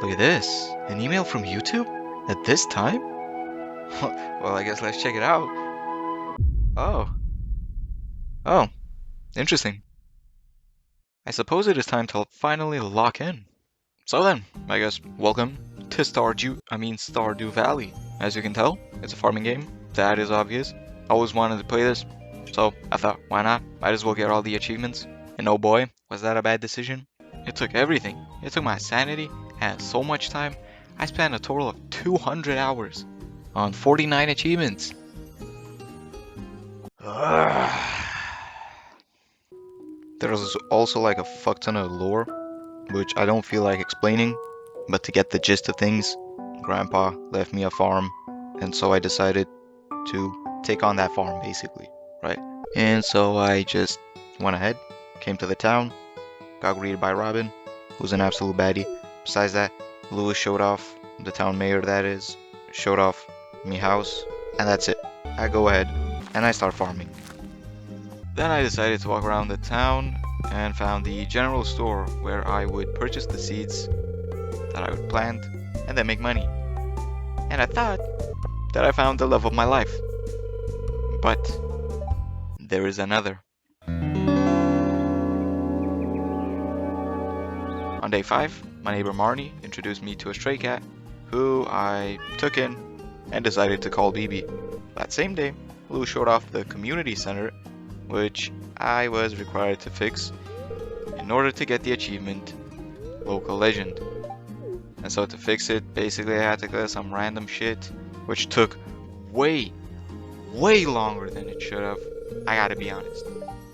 Look at this. An email from YouTube? At this time? Well, I guess let's check it out. Oh. Oh. Interesting. I suppose it is time to finally lock in. So then, I guess, welcome to Stardew Valley. As you can tell, it's a farming game. That is obvious. I always wanted to play this, so I thought, why not? Might as well get all the achievements. And oh boy, was that a bad decision? It took everything. It took my sanity and so much time. I spent a total of 200 hours on 49 achievements. There's also like a fuck ton of lore, which I don't feel like explaining, but to get the gist of things, Grandpa left me a farm, and so I decided to take on that farm basically, right? And so I just went ahead, came to the town, got greeted by Robin, who's an absolute baddie. Besides that, Lewis showed off, the town mayor that is, showed off me house, and that's it. I go ahead and I start farming. Then I decided to walk around the town and found the general store where I would purchase the seeds that I would plant and then make money. And I thought that I found the love of my life. But there is another. On day 5, my neighbor Marnie introduced me to a stray cat who I took in and decided to call BB. That same day, Lou showed off the community center, which I was required to fix in order to get the achievement Local Legend. And so to fix it, basically I had to clear some random shit, which took way longer than it should have. I gotta be honest.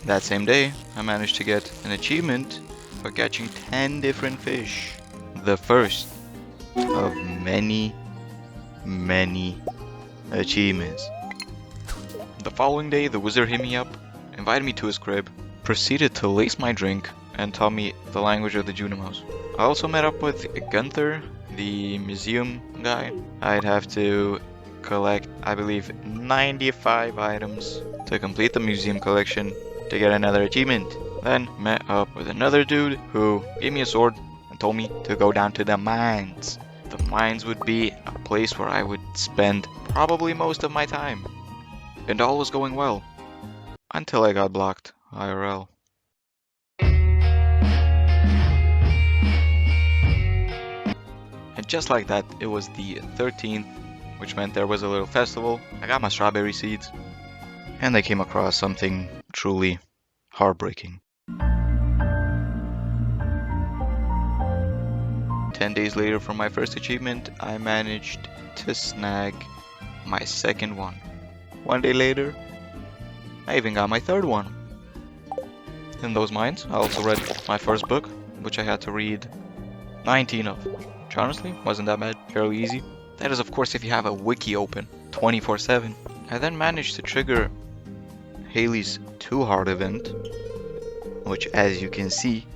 That same day, I managed to get an achievement for catching 10 different fish. The first of many achievements. The following day, the wizard hit me up, invited me to his crib, proceeded to lace my drink, and taught me the language of the Junimos. I also met up with Gunther, the museum guy. I'd have to collect, I believe, 95 items to complete the museum collection to get another achievement. Then met up with another dude who gave me a sword and told me to go down to the mines. The mines would be a place where I would spend probably most of my time. And all was going well. Until I got blocked IRL. And just like that, it was the 13th, which meant there was a little festival. I got my strawberry seeds, and I came across something truly heartbreaking. 10 days later from my first achievement, I managed to snag my second one. 1 day later, I even got my third one. In those mines, I also read my first book, which I had to read 19 of. Which honestly wasn't that bad, fairly easy. That is of course if you have a wiki open 24/7. I then managed to trigger Haley's 2 hard event, which as you can see,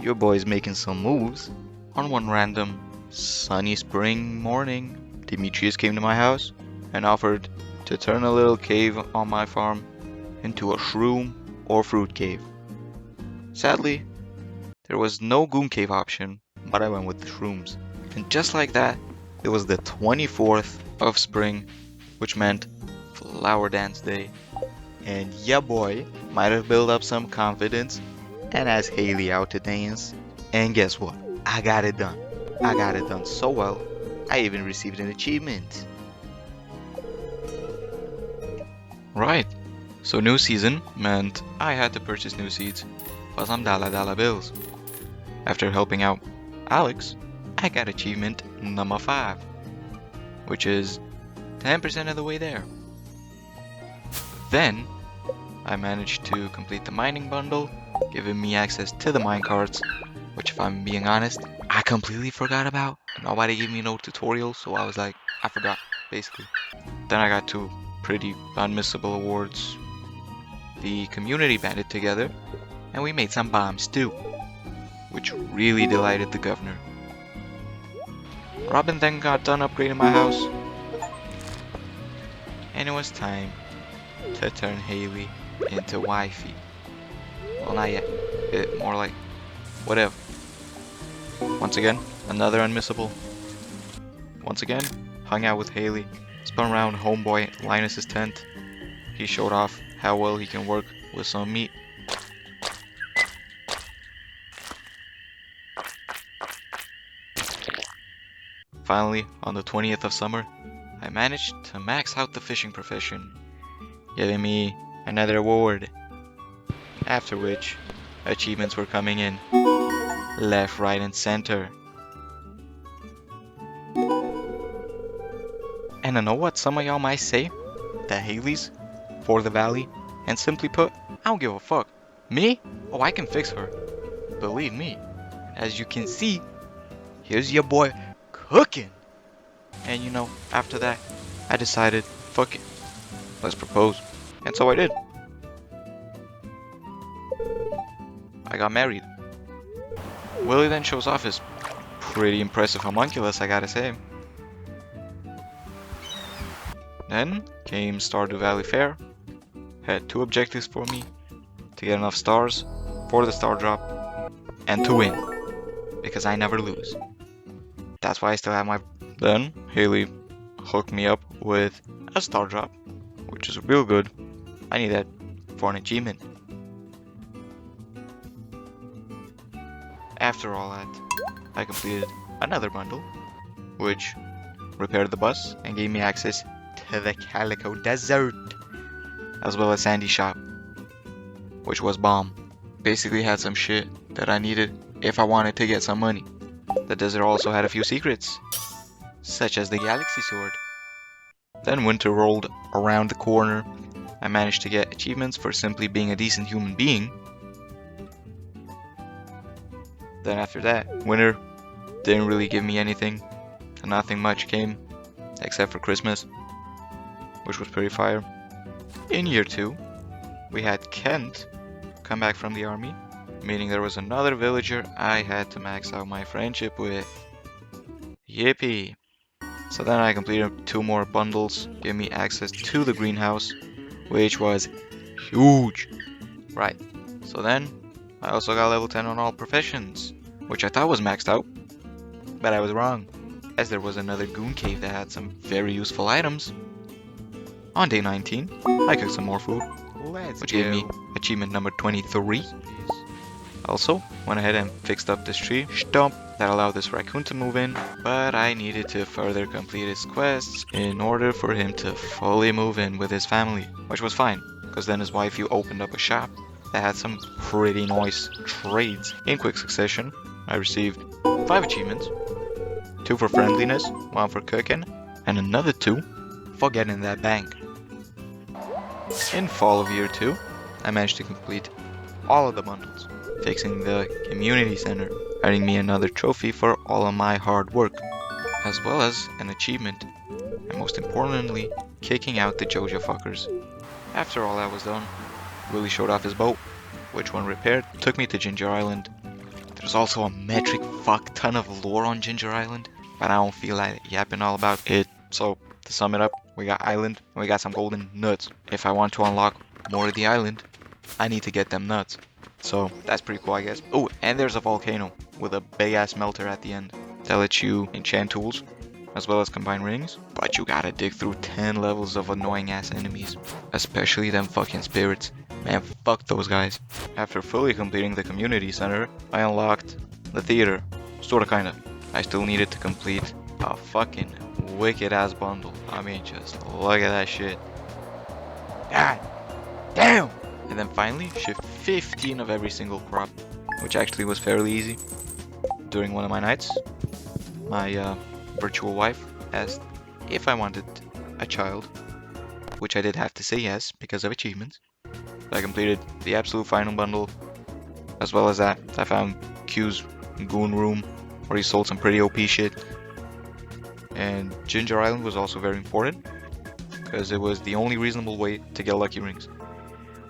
your boy's making some moves. On one random sunny spring morning, Demetrius came to my house and offered to turn a little cave on my farm into a shroom or fruit cave. Sadly, there was no goon cave option, but I went with the shrooms. And just like that, it was the 24th of spring, which meant Flower Dance Day. And ya boy might have built up some confidence and asked Haley out to dance. And guess what? I got it done. I got it done so well, I even received an achievement. Right, so new season meant I had to purchase new seeds for some dollar bills. After helping out Alex, I got achievement number 5, which is 10% of the way there. Then, I managed to complete the mining bundle, giving me access to the minecarts, which if I'm being honest, I completely forgot about. Nobody gave me no tutorial, so I was like, I forgot, basically. Then I got 2 pretty unmissable awards. The community banded together, and we made some bombs too, which really delighted the governor. Robin then got done upgrading my house, and it was time to turn Haley into wifey. Well, not yet. More like whatever. Once again, Another unmissable. Once again, hung out with Haley. Spun around homeboy Linus's tent. He showed off how well he can work with some meat. Finally, on the 20th of summer, I managed to max out the fishing profession, giving me another award. After which, achievements were coming in, left, right, and center. And I know what some of y'all might say? The Haleys? For the Valley? And simply put, I don't give a fuck. Me? Oh, I can fix her. Believe me. As you can see, here's your boy cooking. And you know, after that, I decided, fuck it, let's propose. And so I did. I got married. Willie then shows off his pretty impressive homunculus, I gotta say. Then came Stardew Valley Fair. Had 2 objectives for me: to get enough stars for the star drop, and to win, because I never lose. That's why I still have my... Then Haley hooked me up with a star drop, which is real good. I need that for an achievement. After all that, I completed another bundle, which repaired the bus and gave me access to the Calico Desert, as well as Sandy Shop, which was bomb. Basically had some shit that I needed if I wanted to get some money. The desert also had a few secrets, such as the Galaxy Sword. Then winter rolled around the corner. I managed to get achievements for simply being a decent human being. Then after that, winter didn't really give me anything. Nothing much came, except for Christmas, which was pretty fire. In year 2, we had Kent come back from the army, meaning there was another villager I had to max out my friendship with. Yippee! So then I completed 2 more bundles, giving me access to the greenhouse, which was huge. Right, so then I also got level 10 on all professions, which I thought was maxed out, but I was wrong, as there was another goon cave that had some very useful items. On day 19, I cooked some more food, which gave me achievement number 23. Also, went ahead and fixed up this tree stump that allowed this raccoon to move in, but I needed to further complete his quests in order for him to fully move in with his family, which was fine, because then his wifey opened up a shop that had some pretty nice trades. In quick succession, I received 5 achievements, 2 for friendliness, 1 for cooking, and another 2 for getting that bank. In fall of year 2, I managed to complete all of the bundles, fixing the community center, earning me another trophy for all of my hard work, as well as an achievement, and most importantly, kicking out the Joja fuckers. After all that was done, Willie showed off his boat, which when repaired took me to Ginger Island. There's also a metric fuck ton of lore on Ginger Island, but I don't feel like yapping all about it. So to sum it up, we got island and we got some golden nuts. If I want to unlock more of the island, I need to get them nuts. So that's pretty cool, I guess. Oh, and there's a volcano with a big ass melter at the end that lets you enchant tools as well as combine rings, but you gotta dig through 10 levels of annoying ass enemies, especially them fucking spirits. Man, fuck those guys. After fully completing the community center, I unlocked the theater, sorta kinda. I still needed to complete a fucking wicked ass bundle. I mean, just look at that shit. God damn! And then finally, shift 15 of every single crop, which actually was fairly easy. During one of my nights, my virtual wife asked if I wanted a child, which I did have to say yes because of achievements. I completed the absolute final bundle. As well as that, I found Q's goon room where he sold some pretty OP shit. And Ginger Island was also very important because it was the only reasonable way to get lucky rings,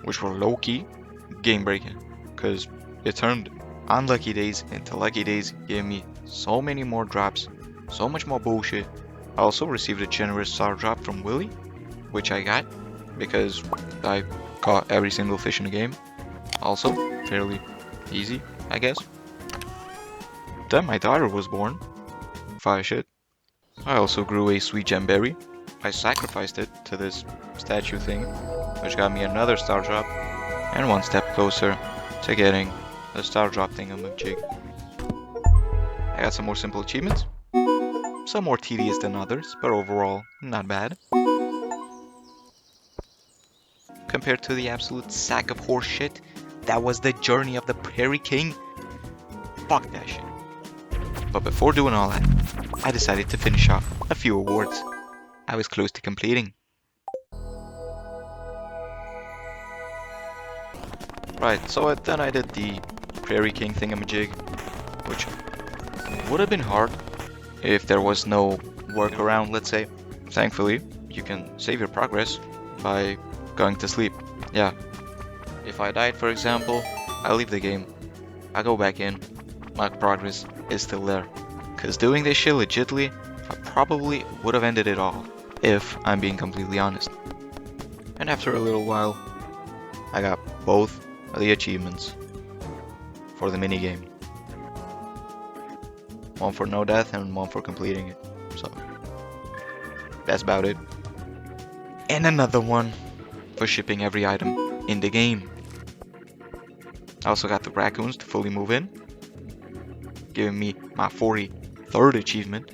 which were low-key game breaking because it turned unlucky days into lucky days, giving me so many more drops, so much more bullshit. I also received a generous star drop from Willie, which I got because I caught every single fish in the game. Also fairly easy, I guess. Then my daughter was born. Fire shit. I also grew a sweet gemberry. I sacrificed it to this statue thing, which got me another star drop, and one step closer to getting the star drop thingamajig. I got some more simple achievements. Some more tedious than others, but overall, not bad. Compared to the absolute sack of horse shit that was the journey of the Prairie King, fuck that shit. But before doing all that, I decided to finish off a few awards I was close to completing. Right, so then I did the Prairie King thingamajig, which would have been hard if there was no workaround, let's say. Thankfully, you can save your progress by going to sleep. Yeah. If I died, for example, I leave the game. I go back in. My progress is still there. Cause doing this shit legitly, I probably would have ended it all, if I'm being completely honest. And after a little while, I got both of the achievements for the minigame. One for no death and one for completing it. So that's about it. And another one for shipping every item in the game. I also got the raccoons to fully move in, giving me my 43rd achievement.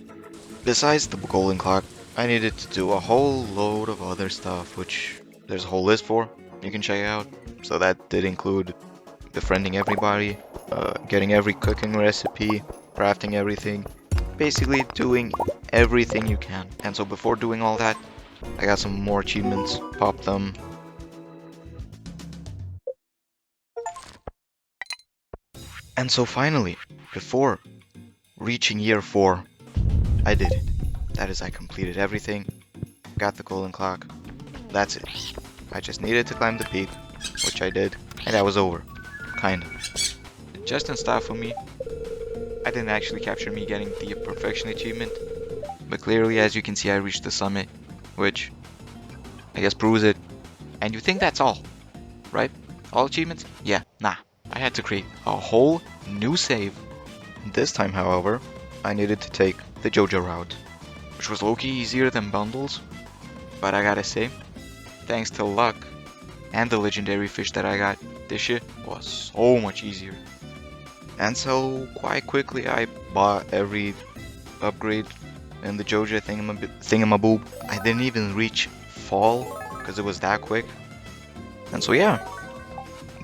Besides the golden clock, I needed to do a whole load of other stuff, which there's a whole list for, you can check out. So that did include befriending everybody, getting every cooking recipe, crafting everything, basically doing everything you can. And so before doing all that, I got some more achievements, popped them. And so finally, before reaching year 4, I did it. That is, I completed everything, got the golden clock, that's it. I just needed to climb the peak, which I did, and that was over. Kinda. Just in style for me, I didn't actually capture me getting the perfection achievement, but clearly, as you can see, I reached the summit, which I guess proves it. And you think that's all, right? All achievements? Yeah, nah. I had to create a whole new save. This time, however, I needed to take the JoJo route, which was low-key easier than bundles, but I gotta say, thanks to luck and the legendary fish that I got, this shit was so much easier. And so, quite quickly, I bought every upgrade in the JoJo thingamaboob. I didn't even reach fall, because it was that quick. And so yeah,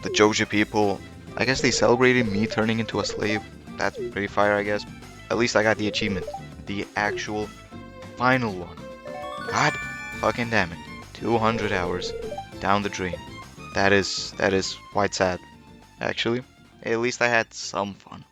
the JoJo people, I guess they celebrated me turning into a slave. That's pretty fire, I guess. At least I got the achievement. The actual final one. God fucking damn it. 200 hours down the drain. That is quite sad. Actually, at least I had some fun.